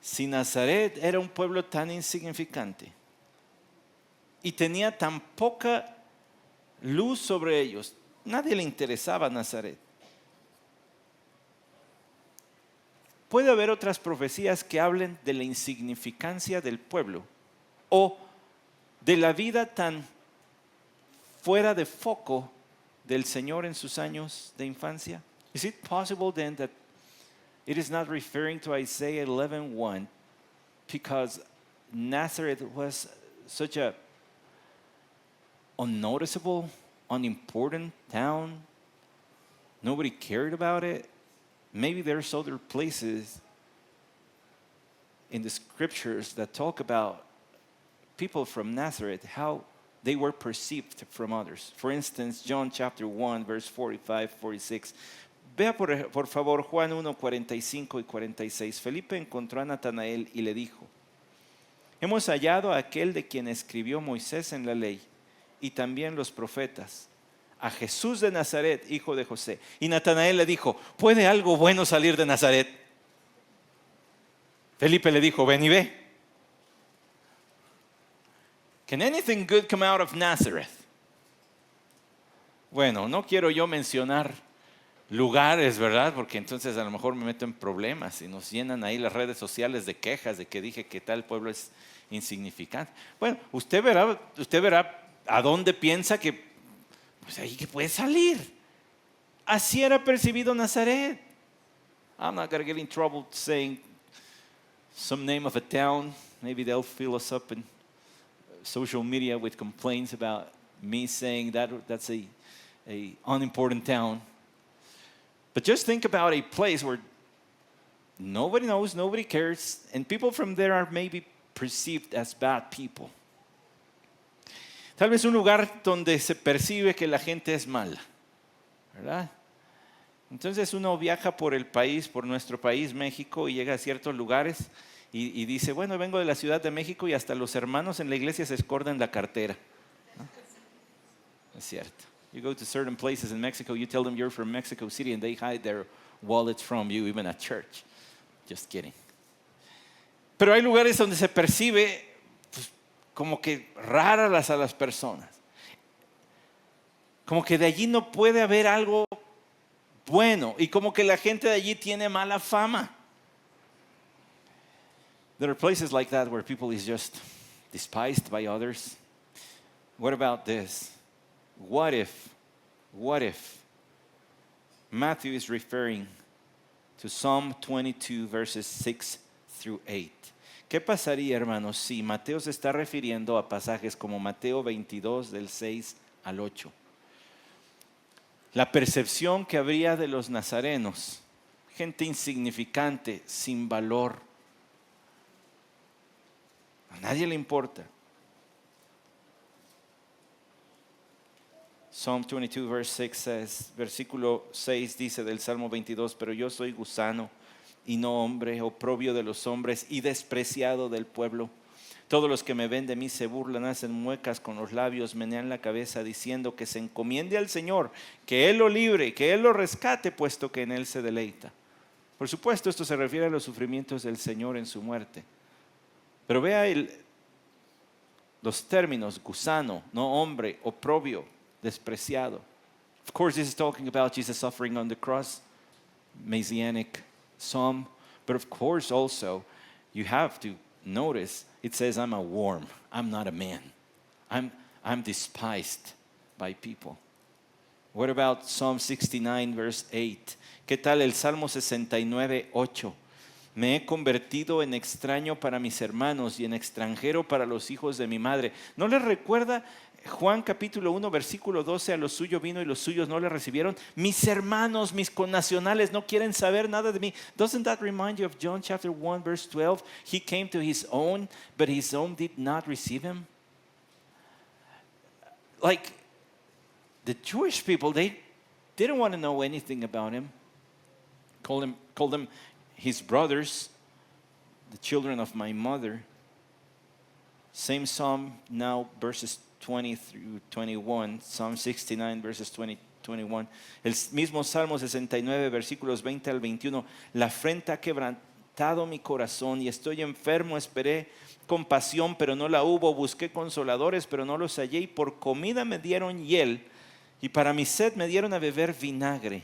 [SPEAKER 1] Si Nazaret era un pueblo tan insignificante y tenía tan poca luz sobre ellos, nadie le interesaba Nazaret. Puede haber otras profecías que hablen de la insignificancia del pueblo o de la vida tan fuera de foco del Señor en sus años de infancia? Is it possible then that it is not referring to Isaiah 11:1 because Nazareth was such a unnoticeable, unimportant town? Nobody cared about it. Maybe there's other places in the scriptures that talk about people from Nazareth, how they were perceived from others. For instance, John chapter 1, verse 45, 46. Vea por favor Juan 1, 45 y 46. Felipe encontró a Natanael y le dijo, hemos hallado a aquel de quien escribió Moisés en la ley y también los profetas, a Jesús de Nazaret, hijo de José. Y Natanael le dijo, ¿puede algo bueno salir de Nazaret? Felipe le dijo, ven y ve. Can anything good come out of Nazareth? Bueno, no quiero yo mencionar lugares, ¿verdad? Porque entonces a lo mejor me meto en problemas y nos llenan ahí las redes sociales de quejas de que dije que tal pueblo es insignificante. Bueno, usted verá a dónde piensa que, pues ahí que puede salir. Así era percibido Nazaret. I'm not going to get in trouble saying some name of a town. Maybe they'll fill us up in social media with complaints about me saying that's a unimportant town. But just think about a place where nobody knows, nobody cares, and people from there are maybe perceived as bad people. Tal vez un lugar donde se percibe que la gente es mala, ¿verdad? Entonces uno viaja por el país, por nuestro país, México, y llega a ciertos lugares y dice, bueno, vengo de la Ciudad de México y hasta los hermanos en la iglesia se esconden la cartera, ¿no? Es cierto. You go to certain places in Mexico, you tell them you're from Mexico City and they hide their wallets from you, even at church. Just kidding. Pero hay lugares donde se percibe pues, como que raras a las personas. Como que de allí no puede haber algo bueno y como que la gente de allí tiene mala fama. There are places like that where people is just despised by others. What about this? What if Matthew is referring to Psalm 22 verses 6 through 8? ¿Qué pasaría, hermanos, si Mateo se está refiriendo a pasajes como Mateo 22 del 6 al 8? La percepción que habría de los nazarenos, gente insignificante, sin valor. A nadie le importa. Psalm 22 verse 6 says, versículo 6 dice del Salmo 22, pero yo soy gusano y no hombre, oprobio de los hombres y despreciado del pueblo. Todos los que me ven de mí se burlan, hacen muecas con los labios, menean la cabeza diciendo que se encomiende al Señor, que Él lo libre, que Él lo rescate, puesto que en Él se deleita. Por supuesto, esto se refiere a los sufrimientos del Señor en su muerte. Pero vea los términos, gusano, no hombre, oprobio, despreciado. Of course, this is talking about Jesus suffering on the cross, Messianic psalm. But of course, also, you have to notice it says, I'm a worm. I'm not a man. I'm despised by people. What about Psalm 69, verse 8? ¿Qué tal el Salmo 69, 8? Me he convertido en extraño para mis hermanos y en extranjero para los hijos de mi madre. ¿No les recuerda Juan capítulo 1, versículo 12? A los suyos vino y los suyos no le recibieron. Mis hermanos, mis connacionales no quieren saber nada de mí. Doesn't that remind you of John chapter 1, verse 12? He came to his own, but his own did not receive him. Like the Jewish people, they didn't want to know anything about him. Called them his brothers, the children of my mother. Same psalm now, verses 20 through 21. Psalm 69, verses 20, 21. El mismo Salmo 69, versículos 20 al 21. La afrenta ha quebrantado mi corazón y estoy enfermo. Esperé compasión, pero no la hubo. Busqué consoladores, pero no los hallé. Y por comida me dieron hiel, y para mi sed me dieron a beber vinagre.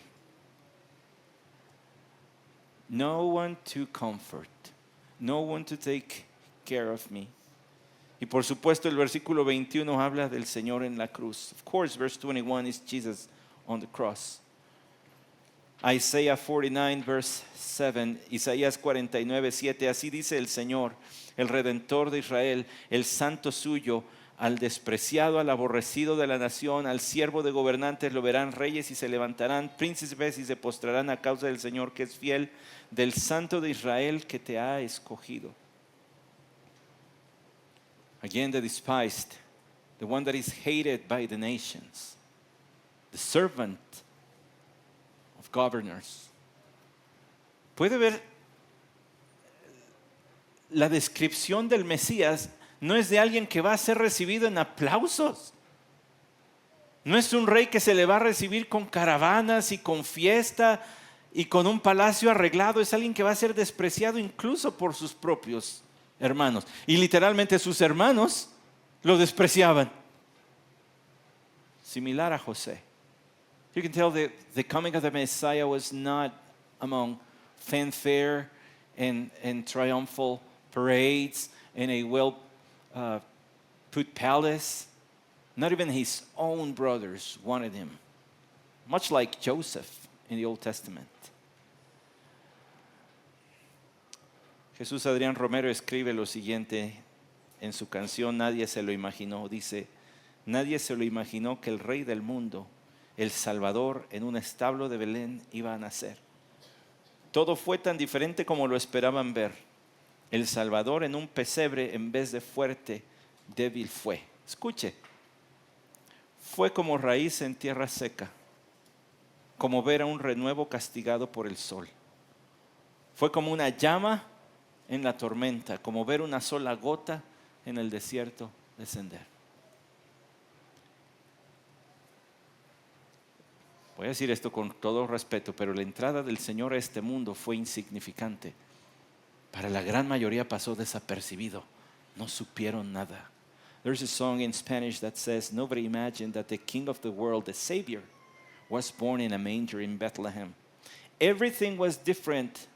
[SPEAKER 1] No one to comfort, no one to take care of me. Y por supuesto el versículo 21 habla del Señor en la cruz. Of course, verse 21 is Jesus on the cross. Isaiah 49, verse 7, Isaías 49, 7, así dice el Señor, el Redentor de Israel, el santo suyo, al despreciado, al aborrecido de la nación, al siervo de gobernantes lo verán reyes y se levantarán príncipes y se postrarán a causa del Señor que es fiel, del santo de Israel que te ha escogido. Again, the despised, the one that is hated by the nations, the servant of governors. Puede ver la descripción del Mesías. No es de alguien que va a ser recibido en aplausos. No es un rey que se le va a recibir con caravanas y con fiesta y con un palacio arreglado. Es alguien que va a ser despreciado incluso por sus propios hermanos. Y literalmente sus hermanos Lo despreciaban. Similar a José. You can tell the coming of the Messiah was not among fanfare and triumphal parades in a well-put palace. Not even his own brothers wanted him. Much like Joseph in the Old Testament. Jesús Adrián Romero escribe lo siguiente en su canción Nadie se lo imaginó. Dice, nadie se lo imaginó que el Rey del mundo, el Salvador, en un establo de Belén iba a nacer. Todo fue tan diferente como lo esperaban ver. El Salvador en un pesebre en vez de fuerte, débil fue. Escuche, fue como raíz en tierra seca, como ver a un renuevo castigado por el sol. Fue como una llama en la tormenta, como ver una sola gota en el desierto descender. Voy a decir esto con todo respeto, pero la entrada del Señor a este mundo fue insignificante. Para la gran mayoría pasó desapercibido. No supieron nada. There's a song in Spanish that says, nobody imagined that the King of the world, the Savior, was born in a manger in Bethlehem. Everything was different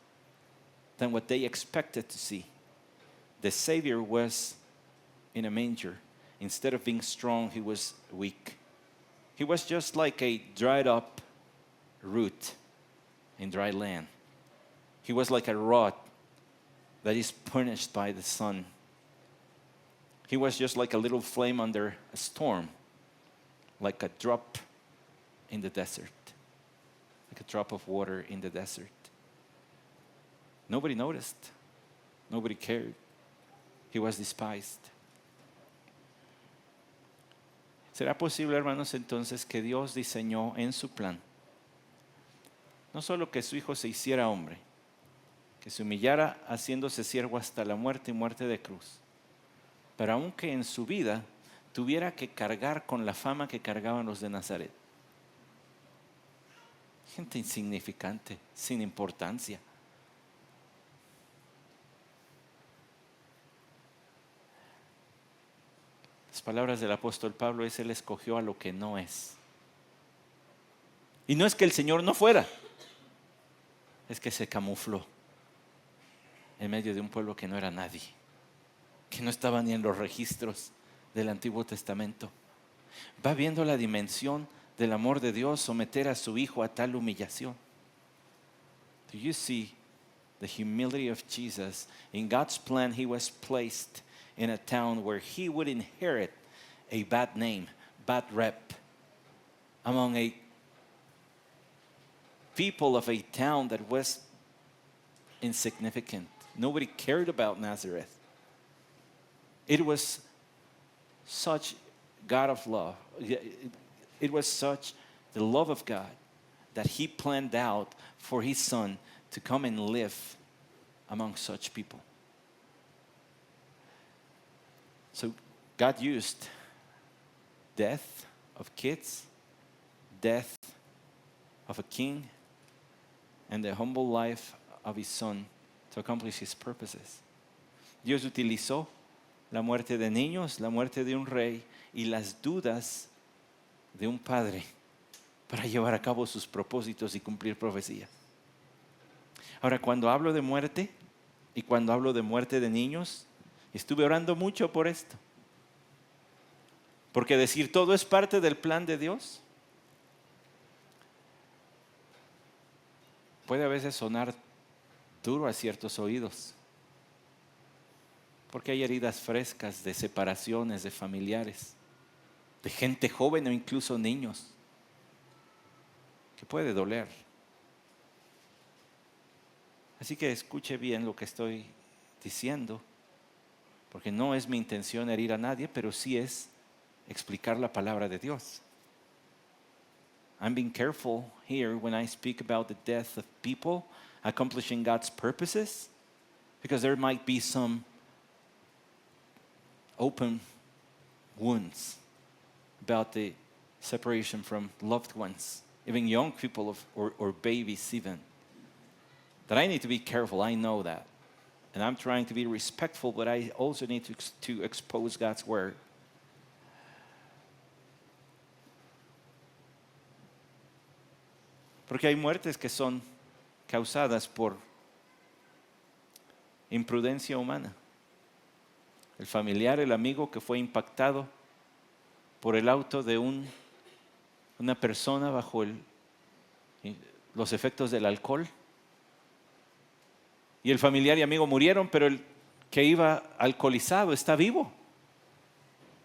[SPEAKER 1] than what they expected to see. The Savior was in a manger. Instead of being strong, he was weak. He was just like a dried up root in dry land. He was like a rod that is punished by the sun. He was just like a little flame under a storm, like a drop in the desert, like a drop of water in the desert. Nobody noticed. Nobody cared. He was despised. ¿Será posible, hermanos, entonces que Dios diseñó en su plan no solo que su Hijo se hiciera hombre, que se humillara haciéndose siervo hasta la muerte y muerte de cruz, pero aunque en su vida tuviera que cargar con la fama que cargaban los de Nazaret? Gente insignificante, sin importancia. Las palabras del apóstol Pablo es: Él escogió a lo que no es. Y no es que el Señor no fuera, es que se camufló en medio de un pueblo que no era nadie, que no estaba ni en los registros del Antiguo Testamento. Va viendo la dimensión del amor de Dios someter a su Hijo a tal humillación. Do you see the humility of Jesus? In God's plan, he was placed in a town where he would inherit a bad name, bad rep, among a people of a town that was insignificant. Nobody cared about Nazareth. It was such God of love. It was such the love of God that he planned out for his son to come and live among such people. So God used death of kids, death of a king, and the humble life of his son to accomplish his purposes. Dios utilizó la muerte de niños, la muerte de un rey y las dudas de un padre para llevar a cabo sus propósitos y cumplir profecías. Ahora, cuando hablo de muerte y cuando hablo de muerte de niños, estuve orando mucho por esto. Porque decir todo es parte del plan de Dios puede a veces sonar duro a ciertos oídos. Porque hay heridas frescas de separaciones de familiares, de gente joven o incluso niños, que puede doler. Así que escuche bien lo que estoy diciendo, porque no es mi intención herir a nadie, pero sí es explicar la palabra de Dios. I'm being careful here when I speak about the death of people accomplishing God's purposes, because there might be some open wounds about the separation from loved ones, even young people or babies even, that I need to be careful. I know that. And I'm trying to be respectful, but I also need to expose God's word. Porque hay muertes que son causadas por imprudencia humana. El familiar, el amigo que fue impactado por el auto de una persona bajo los efectos del alcohol. Y el familiar y amigo murieron, pero el que iba alcoholizado está vivo.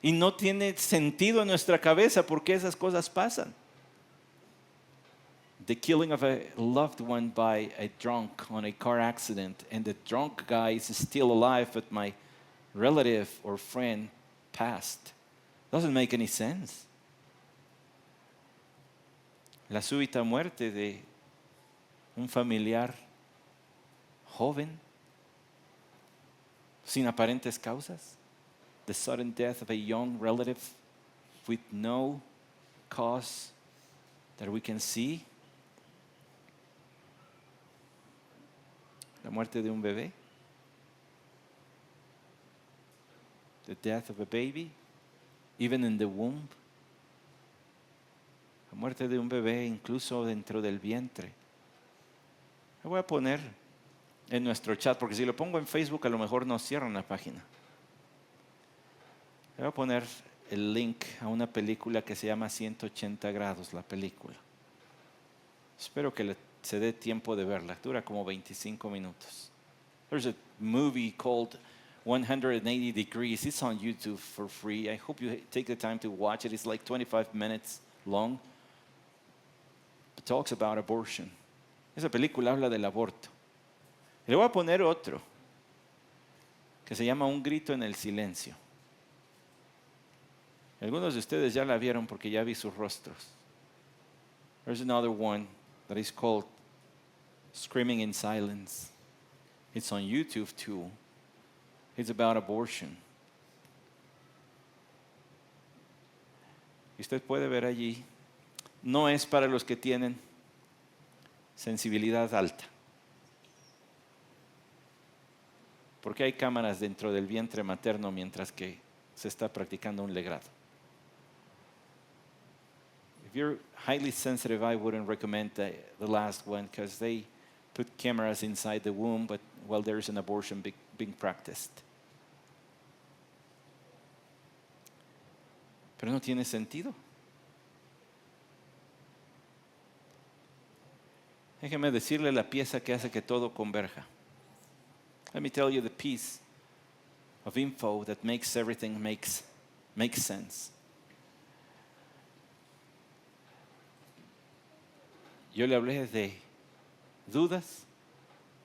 [SPEAKER 1] Y no tiene sentido en nuestra cabeza por qué esas cosas pasan. The killing of a loved one by a drunk on a car accident, and the drunk guy is still alive, but my relative or friend passed. Doesn't make any sense. La súbita muerte de un familiar joven sin aparentes causas. The sudden death of a young relative with no cause that we can see. La muerte de un bebé. The death of a baby, even in the womb. La muerte de un bebé incluso dentro del vientre. Lo voy a poner en nuestro chat, porque si lo pongo en Facebook a lo mejor nos cierran la página. Le voy a poner el link a una película que se llama 180 grados, la película. Espero que se dé tiempo de verla. Dura como 25 minutos. There's a movie called 180 Degrees. It's on YouTube for free. I hope you take the time to watch it. It's like 25 minutes long. It talks about abortion. Esa película habla del aborto. Le voy a poner otro que se llama Un grito en el silencio. Algunos de ustedes ya la vieron porque ya vi sus rostros. There's another one that is called Screaming in Silence. It's on YouTube too. It's about abortion. Y usted puede ver allí, no es para los que tienen sensibilidad alta. Porque hay cámaras dentro del vientre materno mientras que se está practicando un legrado. If you're highly sensitive, I wouldn't recommend the last one because they put cameras inside the womb, but while there is an abortion being practiced. Pero no tiene sentido. Déjeme decirle la pieza que hace que todo converja. Let me tell you the piece of info that makes everything makes sense. Yo le hablé de dudas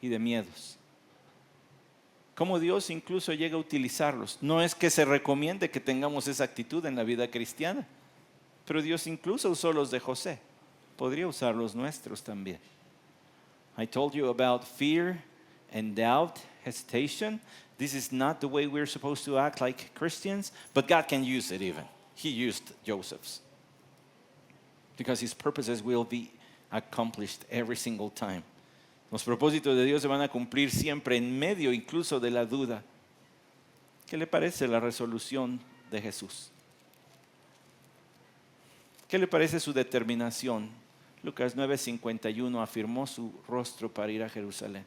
[SPEAKER 1] y de miedos. Cómo Dios incluso llega a utilizarlos. No es que se recomiende que tengamos esa actitud en la vida cristiana, pero Dios incluso usó los de José. Podría usar los nuestros también. I told you about fear and doubt, hesitation. This is not the way we're supposed to act like Christians, but God can use it even. He used Joseph's. Because his purposes will be accomplished every single time. Los propósitos de Dios se van a cumplir siempre en medio incluso de la duda. ¿Qué le parece la resolución de Jesús? ¿Qué le parece su determinación? Lucas 9:51 afirmó su rostro para ir a Jerusalén.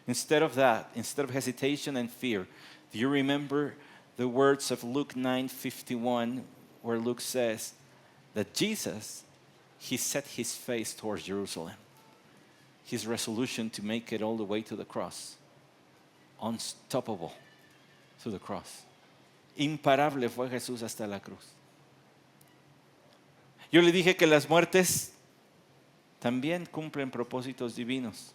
[SPEAKER 1] Instead of that, instead of hesitation and fear, do you remember the words of Luke 9:51 where Luke says that Jesus, he set his face towards Jerusalem. His resolution to make it all the way to the cross. Unstoppable to the cross. Imparable fue Jesús hasta la cruz. Yo le dije que las muertes también cumplen propósitos divinos.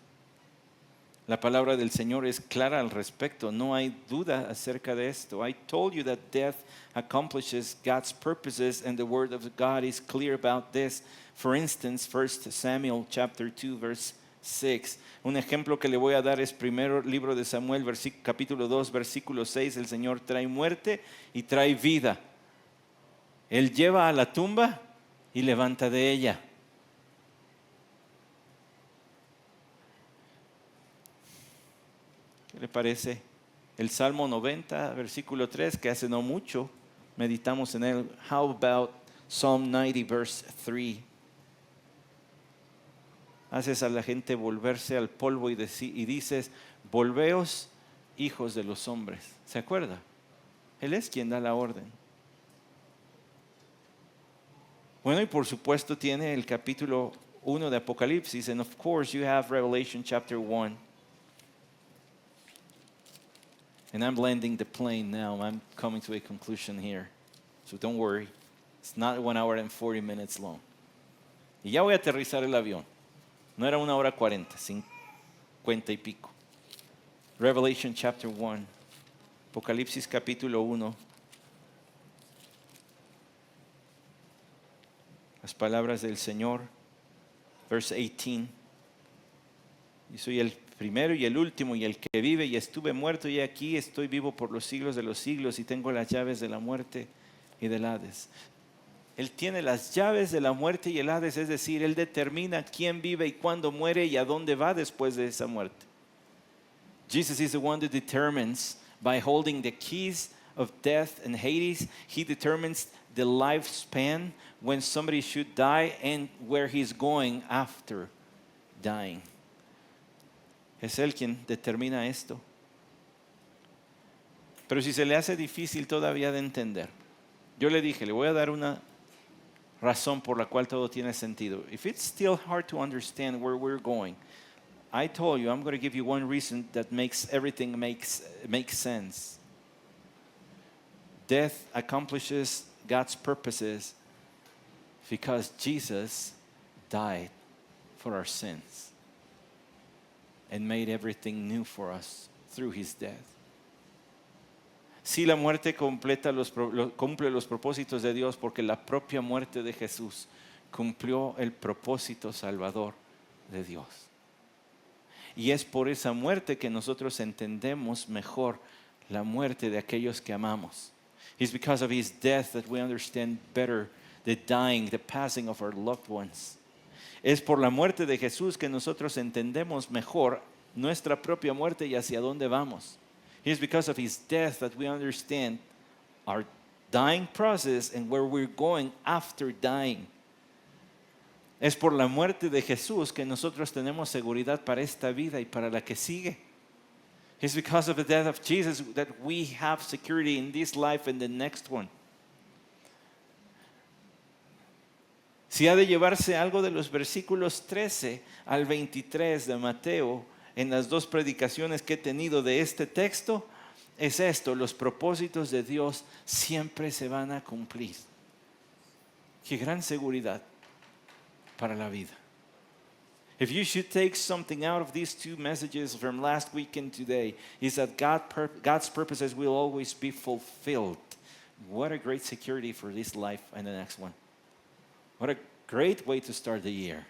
[SPEAKER 1] La palabra del Señor es clara al respecto. No hay duda acerca de esto. I told you that death accomplishes God's purposes, and the word of God is clear about this. For instance, 1 Samuel chapter 2, verse 6. Un ejemplo que le voy a dar es primero libro de Samuel, capítulo 2, versículo 6. El Señor trae muerte y trae vida. Él lleva a la tumba y levanta de ella. ¿Qué le parece? El Salmo 90, versículo 3, que hace no mucho meditamos en él. How about Psalm 90, verse 3? haces a la gente volverse al polvo y dices, volveos hijos de los hombres. ¿Se acuerda? Él es quien da la orden. Bueno, y por supuesto tiene el capítulo 1 de Apocalipsis, and of course you have Revelation chapter 1. And I'm landing the plane now. I'm coming to a conclusion here. So don't worry. It's not 1 hour and 40 minutes long. Y ya voy a aterrizar el avión. No era 1 hora 40, 50 y pico. Revelation chapter 1. Apocalipsis capítulo 1. Las palabras del Señor. Verse 18. Y soy el primero y el último y el que vive, y estuve muerto y aquí estoy vivo por los siglos de los siglos y tengo las llaves de la muerte y del Hades. Él tiene las llaves de la muerte y el Hades, es decir, Él determina quién vive y cuándo muere y a dónde va después de esa muerte. Jesus is the one that determines, by holding the keys of death and Hades, He determines the lifespan when somebody should die and where he's going after dying. Es Él quien determina esto. Pero si se le hace difícil todavía de entender, yo le dije, le voy a dar una razón por la cual todo tiene sentido. If it's still hard to understand where we're going, I told you I'm going to give you one reason that makes everything makes sense. Death accomplishes God's purposes because Jesus died for our sins and made everything new for us through His death. Sí, la muerte cumple los propósitos de Dios porque la propia muerte de Jesús cumplió el propósito salvador de Dios. Y es por esa muerte que nosotros entendemos mejor la muerte de aquellos que amamos. It's because of His death that we understand better the dying, the passing of our loved ones. Es por la muerte de Jesús que nosotros entendemos mejor nuestra propia muerte y hacia dónde vamos. It's because of His death that we understand our dying process and where we're going after dying. Es por la muerte de Jesús que nosotros tenemos seguridad para esta vida y para la que sigue. It's because of the death of Jesus that we have security in this life and the next one. Si ha de llevarse algo de los versículos 13 al 23 de Mateo en las dos predicaciones que he tenido de este texto, es esto: los propósitos de Dios siempre se van a cumplir. Qué gran seguridad para la vida. If you should take something out of these two messages from last week and today, is that God's purposes will always be fulfilled. What a great security for this life and the next one. What a great way to start the year.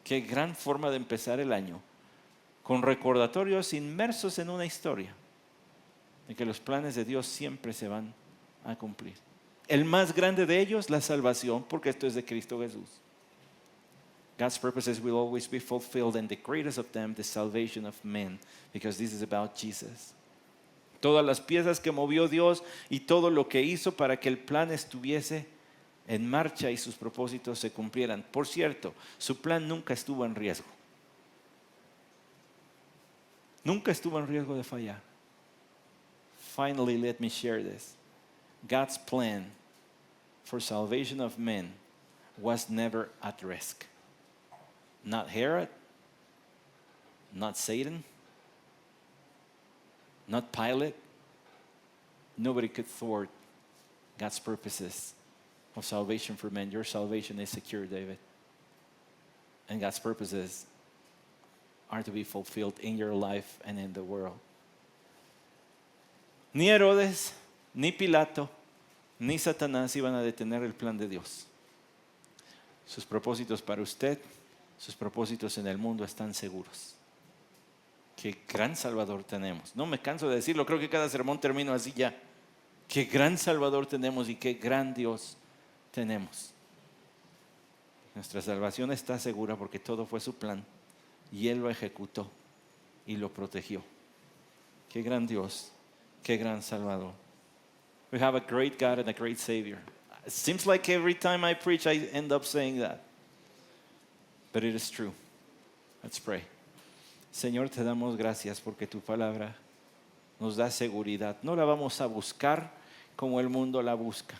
[SPEAKER 1] Qué gran forma de empezar el año, con recordatorios inmersos en una historia de que los planes de Dios siempre se van a cumplir. El más grande de ellos, la salvación, porque esto es de Cristo Jesús. God's purposes will always be fulfilled, and the greatest of them, the salvation of men, because this is about Jesus. Todas las piezas que movió Dios y todo lo que hizo para que el plan estuviese en marcha y sus propósitos se cumplieran. Por cierto, su plan nunca estuvo en riesgo. Nunca estuvo en riesgo de fallar. Finally, let me share this. God's plan for salvation of men was never at risk. Not Herod, not Satan, not Pilate. Nobody could thwart God's purposes of salvation for men. Your salvation is secure, David. And God's purposes are to be fulfilled in your life and in the world. Ni Herodes, ni Pilato, ni Satanás iban a detener el plan de Dios. Sus propósitos para usted, sus propósitos en el mundo están seguros. Qué gran Salvador tenemos. No me canso de decirlo, creo que cada sermón termino así ya. Qué gran Salvador tenemos y qué gran Dios tenemos. Nuestra salvación está segura porque todo fue su plan y Él lo ejecutó y lo protegió. Qué gran Dios, qué gran Salvador. We have a great God and a great Savior. It seems like every time I preach I end up saying that. But it is true. Let's pray. Señor, te damos gracias porque tu palabra nos da seguridad. No la vamos a buscar como el mundo la busca.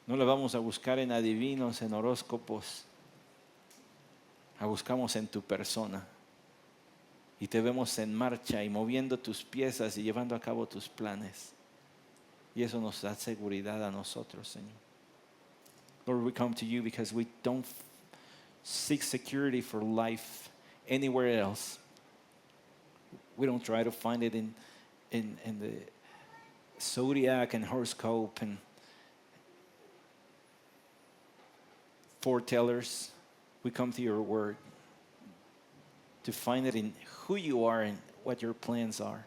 [SPEAKER 1] No la vamos a buscar en adivinos, en horóscopos. La buscamos en tu persona. Y te vemos en marcha y moviendo tus piezas y llevando a cabo tus planes. Y eso nos da seguridad a nosotros, Señor. Lord, we come to you because we don't seek security for life anywhere else. We don't try to find it in the zodiac and horoscope and foretellers. We come to your word to find it in who you are and what your plans are.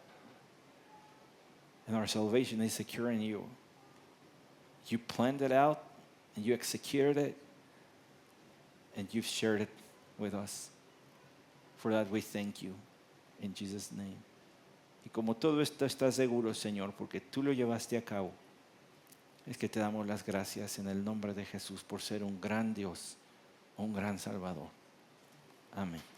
[SPEAKER 1] And our salvation is secure in you. You planned it out and you executed it and you've shared it with us. For that we thank you in Jesus' name. Y como todo esto está seguro, Señor, porque tú lo llevaste a cabo, es que te damos las gracias en el nombre de Jesús por ser un gran Dios, un gran Salvador. Amén.